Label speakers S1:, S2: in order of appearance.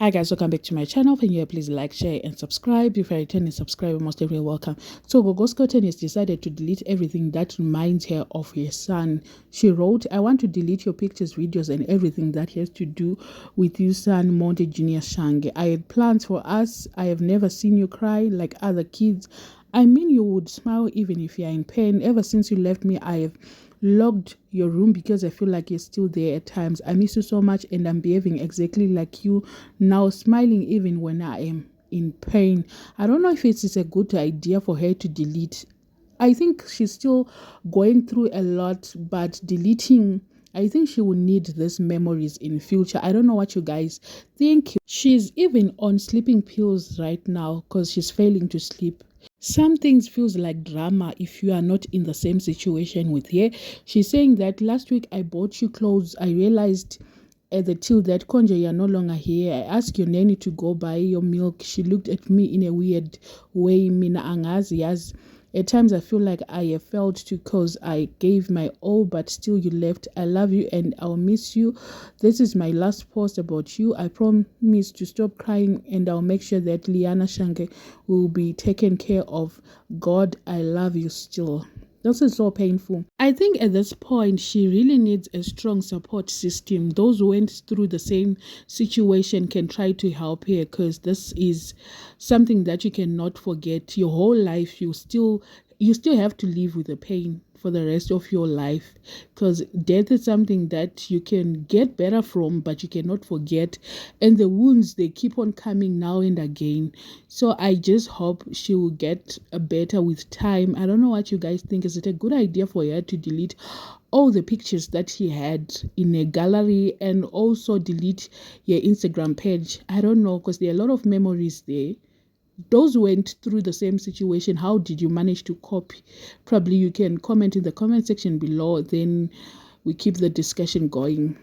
S1: Hi guys, welcome back to my channel. If you're new, please like, share and subscribe. If you're a returning subscriber, most definitely welcome. So Gogo Skhoteni has decided to delete everything that reminds her of her son. She wrote, I want to delete your pictures, videos and everything that has to do with your son, Monde Jr Shange. I had plans for us. I have never seen you cry like other kids. I mean, you would smile even if you're in pain. Ever since you left me, I have locked your room because I feel like you're still there at times. I miss you so much and I'm behaving exactly like you now, smiling even when I am in pain. I don't know if it's a good idea for her to delete. I think she's still going through a lot, but deleting, I think she will need these memories in future. I don't know what you guys think. She's even on sleeping pills right now because she's failing to sleep. Some things feels like drama if you are not in the same situation with her. She's saying that last week I bought you clothes. I realized at the till that Konja, you're no longer here. I asked your nanny to go buy your milk. She looked at me in a weird way. Mina angazi as at times I feel like I have failed to cause I gave my all, but still you left. I love you and I'll miss you. This is my last post about you. I promise to stop crying and I'll make sure that Liana Shange will be taken care of. God, I love you still. This is so painful. I think at this point, she really needs a strong support system. Those who went through the same situation can try to help her, because this is something that you cannot forget. Your whole life, you still have to live with the pain for the rest of your life, because death is something that you can get better from, but you cannot forget, and the wounds, they keep on coming now and again. So I just hope she will get better with time. I don't know what you guys think. Is it a good idea for her to delete all the pictures that she had in a gallery and also delete your Instagram page? I don't know, because there are a lot of memories there. Those went through the same situation. How did you manage to cope? Probably you can comment in the comment section below, then we keep the discussion going.